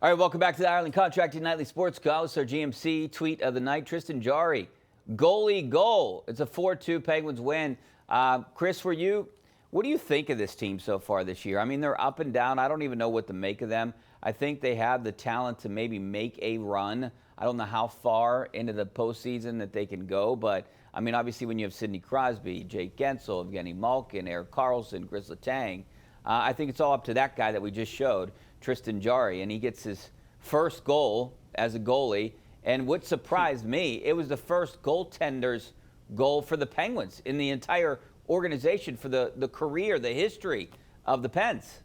All right, welcome back to the Ireland Contracting Nightly Sports Call. It's our GMC tweet of the night. Tristan Jarry, goalie goal. It's a 4-2 Penguins win. Chris, what do you think of this team so far this year? I mean, they're up and down. I don't even know what to make of them. I think they have the talent to maybe make a run. I don't know how far into the postseason that they can go, but I mean, obviously when you have Sidney Crosby, Jake Gensel, Evgeny Malkin, Erik Karlsson, Chris Letang, I think it's all up to that guy that we just showed, Tristan Jarry, and he gets his first goal as a goalie. And what surprised me, it was the first goaltender's goal for the Penguins in the entire organization for the career, the history of the Pens.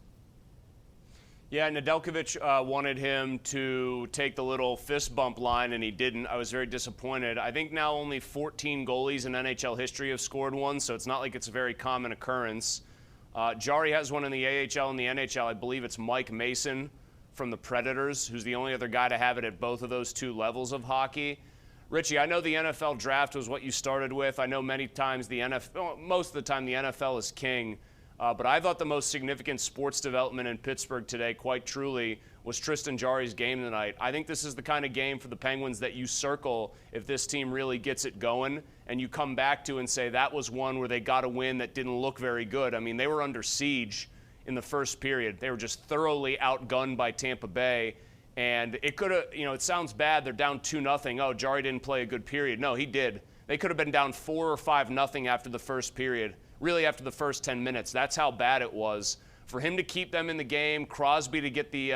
Yeah, Nedeljkovic wanted him to take the little fist bump line, and he didn't. I was very disappointed. I think now only 14 goalies in NHL history have scored one, so it's not like it's a very common occurrence. Jarry has one in the AHL and the NHL. I believe it's Mike Mason from the Predators, who's the only other guy to have it at both of those two levels of hockey. Richie, I know the NFL draft was what you started with. I know many times most of the time the NFL is king. But I thought the most significant sports development in Pittsburgh today, quite truly, was Tristan Jarry's game tonight. I think this is the kind of game for the Penguins that you circle if this team really gets it going, and you come back to and say that was one where they got a win that didn't look very good. I mean, they were under siege in the first period. They were just thoroughly outgunned by Tampa Bay. And it could have, it sounds bad. They're down 2-0. Oh, Jarry didn't play a good period. No, he did. They could have been down 4 or 5-0 after the first period. Really after the first 10 minutes. That's how bad it was. For him to keep them in the game, Crosby to get the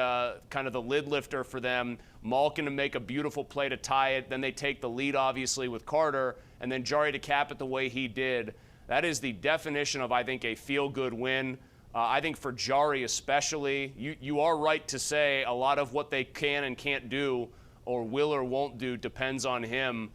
kind of the lid lifter for them, Malkin to make a beautiful play to tie it, then they take the lead obviously with Carter, and then Jarry to cap it the way he did. That is the definition of, I think, a feel-good win. I think for Jarry especially, you are right to say a lot of what they can and can't do or will or won't do depends on him.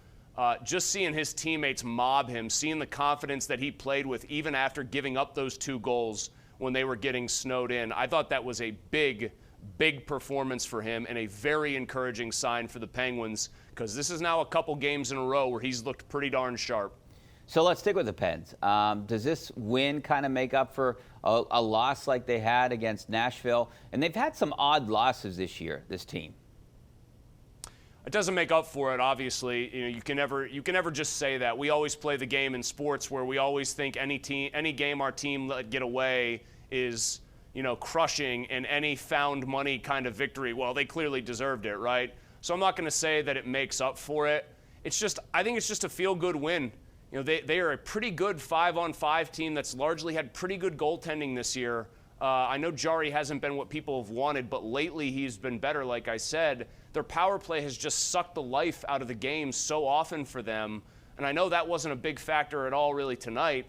Just seeing his teammates mob him, seeing the confidence that he played with even after giving up those 2 goals when they were getting snowed in, I thought that was a big, big performance for him and a very encouraging sign for the Penguins, because this is now a couple games in a row where he's looked pretty darn sharp. So let's stick with the Pens. Does this win kind of make up for a loss like they had against Nashville? And they've had some odd losses this year, this team. It doesn't make up for it, obviously. You can never just say that. We always play the game in sports where we always think any game our team let get away is, crushing, and any found money kind of victory, well, they clearly deserved it, right? So I'm not going to say that it makes up for it. I think it's just a feel-good win. They are a pretty good 5-on-5 team that's largely had pretty good goaltending this year. I know Jarry hasn't been what people have wanted, but lately he's been better, like I said. Their power play has just sucked the life out of the game so often for them. And I know that wasn't a big factor at all really tonight,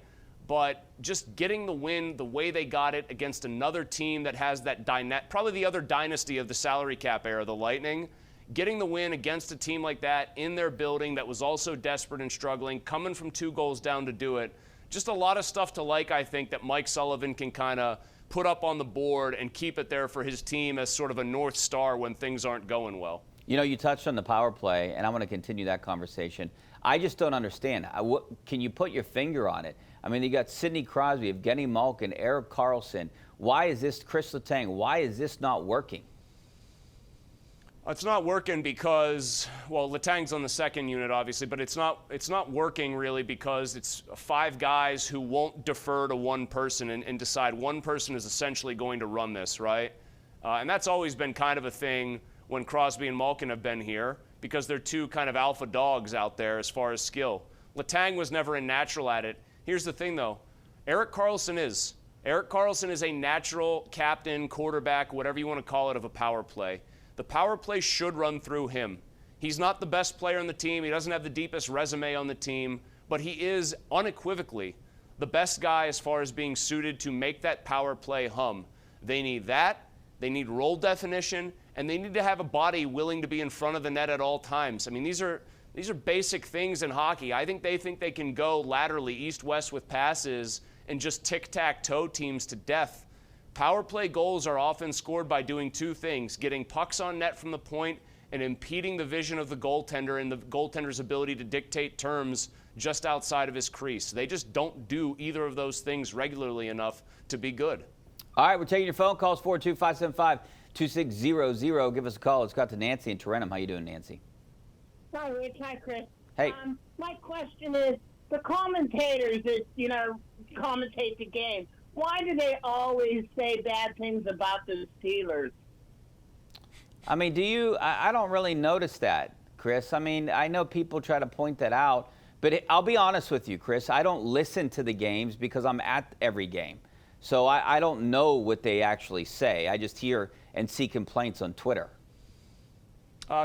but just getting the win the way they got it against another team that has that probably the other dynasty of the salary cap era, the Lightning, getting the win against a team like that in their building that was also desperate and struggling, coming from 2 goals down to do it. Just a lot of stuff to like, I think, that Mike Sullivan can kind of put up on the board and keep it there for his team as sort of a North Star when things aren't going well. You touched on the power play, and I want to continue that conversation. I just don't understand. Can you put your finger on it? I mean, you got Sidney Crosby, Evgeny Malkin, Erik Karlsson. Why is this, Chris Letang, why is this not working? It's not working because, well, Letang's on the second unit, obviously, but it's not working really because it's 5 guys who won't defer to one person and decide one person is essentially going to run this, right? And that's always been kind of a thing when Crosby and Malkin have been here, because they're 2 kind of alpha dogs out there as far as skill. Letang was never a natural at it. Here's the thing, though. Erik Karlsson is. Erik Karlsson is a natural captain, quarterback, whatever you want to call it, of a power play. The power play should run through him. He's not the best player on the team. He doesn't have the deepest resume on the team, but he is unequivocally the best guy as far as being suited to make that power play hum. They need that. They need role definition, and they need to have a body willing to be in front of the net at all times. I mean, these are basic things in hockey. I think they can go laterally east-west with passes and just tic-tac-toe teams to death. Power play goals are often scored by doing 2 things: getting pucks on net from the point and impeding the vision of the goaltender and the goaltender's ability to dictate terms just outside of his crease. They just don't do either of those things regularly enough to be good. All right, we're taking your phone calls, 42575. 2600. Give us a call. Let's go to Nancy in Tarentum. How you doing, Nancy? Hi, Rich. Hi, Chris. Hey. My question is, the commentators that, commentate the game, why do they always say bad things about the Steelers? I mean, I don't really notice that, Chris. I mean, I know people try to point that out, but I'll be honest with you, Chris. I don't listen to the games because I'm at every game. So I don't know what they actually say. I just hear and see complaints on Twitter.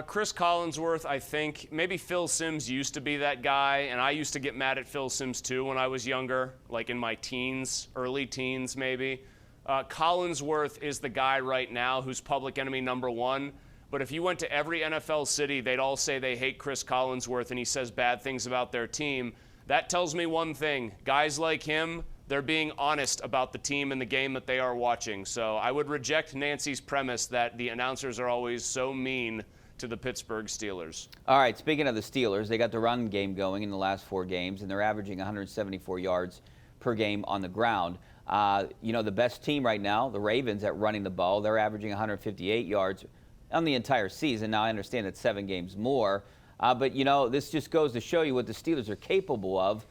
Chris Collinsworth, I think. Maybe Phil Simms used to be that guy, and I used to get mad at Phil Simms too when I was younger, like in my teens, early teens maybe. Collinsworth is the guy right now who's public enemy number one. But if you went to every NFL city, they'd all say they hate Chris Collinsworth and he says bad things about their team. That tells me one thing. Guys like him, they're being honest about the team and the game that they are watching. So I would reject Nancy's premise that the announcers are always so mean to the Pittsburgh Steelers. All right, speaking of the Steelers, they got the run game going in the last 4 games, and they're averaging 174 yards per game on the ground. The best team right now, the Ravens, at running the ball, they're averaging 158 yards on the entire season. Now, I understand it's 7 games more, but, this just goes to show you what the Steelers are capable of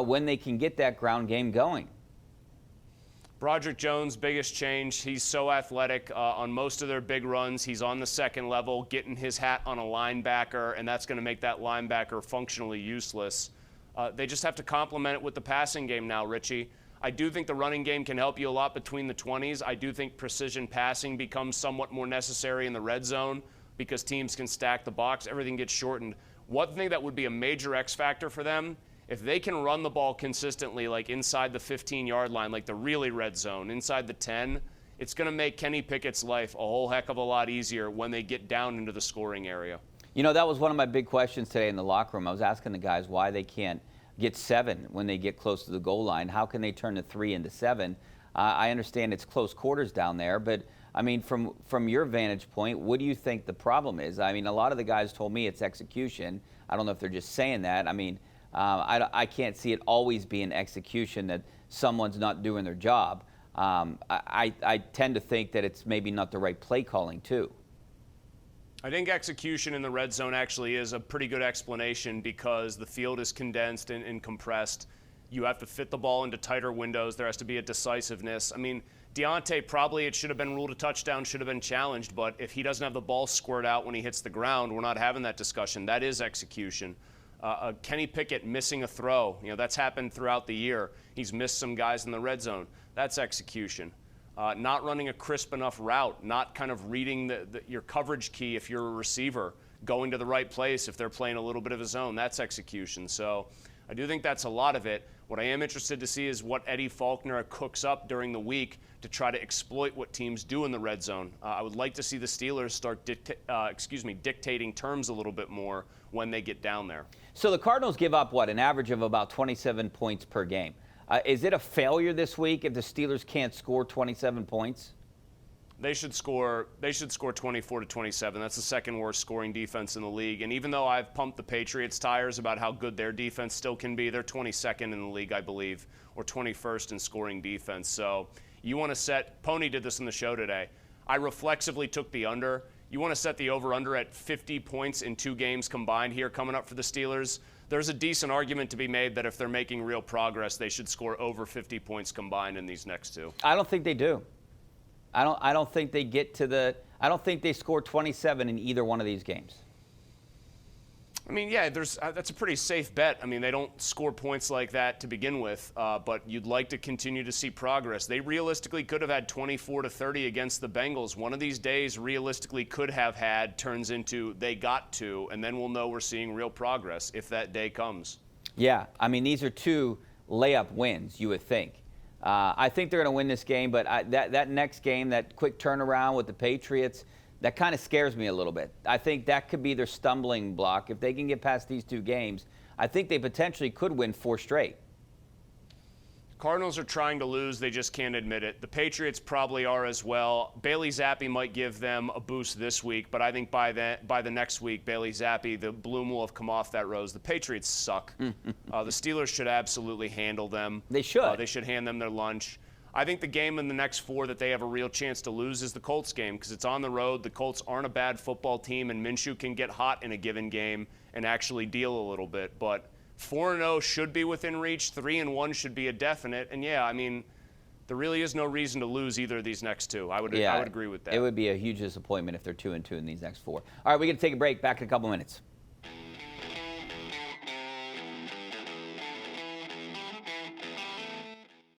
when they can get that ground game going. Broderick Jones, biggest change. He's so athletic on most of their big runs. He's on the second level, getting his hat on a linebacker, and that's going to make that linebacker functionally useless. They just have to complement it with the passing game now, Richie. I do think the running game can help you a lot between the 20s. I do think precision passing becomes somewhat more necessary in the red zone because teams can stack the box. Everything gets shortened. One thing that would be a major X factor for them, if they can run the ball consistently, like inside the 15-yard line, like the really red zone, inside the 10, it's going to make Kenny Pickett's life a whole heck of a lot easier when they get down into the scoring area. That was one of my big questions today in the locker room. I was asking the guys why they can't get 7 when they get close to the goal line. How can they turn the 3 into 7? I understand it's close quarters down there, but I mean, from your vantage point, what do you think the problem is? I mean, a lot of the guys told me it's execution. I don't know if they're just saying that. I mean, I can't see it always being execution that someone's not doing their job. I tend to think that it's maybe not the right play calling, too. I think execution in the red zone actually is a pretty good explanation because the field is condensed and compressed. You have to fit the ball into tighter windows. There has to be a decisiveness. I mean, Deontay, probably it should have been ruled a touchdown, should have been challenged, but if he doesn't have the ball squirt out when he hits the ground, we're not having that discussion. That is execution. Kenny Pickett missing a throw, that's happened throughout the year. He's missed some guys in the red zone. That's execution. Not running a crisp enough route, not kind of reading your coverage key if you're a receiver, going to the right place if they're playing a little bit of a zone. That's execution. So I do think that's a lot of it. What I am interested to see is what Eddie Faulkner cooks up during the week to try to exploit what teams do in the red zone. I would like to see the Steelers start dictating terms a little bit more when they get down there. So the Cardinals give up, an average of about 27 points per game. Is it a failure this week if the Steelers can't score 27 points? They should score 24 to 27. That's the second worst scoring defense in the league. And even though I've pumped the Patriots' tires about how good their defense still can be, they're 22nd in the league, I believe, or 21st in scoring defense. So you want to set, Pony did this in the show today. I reflexively took the under. You want to set the over-under at 50 points in 2 games combined here coming up for the Steelers. There's a decent argument to be made that if they're making real progress, they should score over 50 points combined in these next 2. I don't think they do. I don't think they get to I don't think they score 27 in either one of these games. I mean, yeah, that's a pretty safe bet. I mean, they don't score points like that to begin with, but you'd like to continue to see progress. They realistically could have had 24 to 30 against the Bengals. One of these days, realistically, could have had turns into they got to, and then we'll know we're seeing real progress if that day comes. Yeah, I mean, these are 2 layup wins, you would think. I think they're going to win this game, but that next game, that quick turnaround with the Patriots, that kind of scares me a little bit. I think that could be their stumbling block. If they can get past these 2 games, I think they potentially could win 4 straight. Cardinals are trying to lose. They just can't admit it. The Patriots probably are as well. Bailey Zappi might give them a boost this week, but I think by the next week, Bailey Zappi, the bloom will have come off that rose. The Patriots suck. The Steelers should absolutely handle them. They should. They should hand them their lunch. I think the game in the next 4 that they have a real chance to lose is the Colts game because it's on the road. The Colts aren't a bad football team, and Minshew can get hot in a given game and actually deal a little bit. But 4-0 should be within reach. 3-1 should be a definite. And, yeah, I mean, there really is no reason to lose either of these next 2. I would agree with that. It would be a huge disappointment if they're 2-2 in these next 4. All right, we're going to take a break. Back in a couple minutes.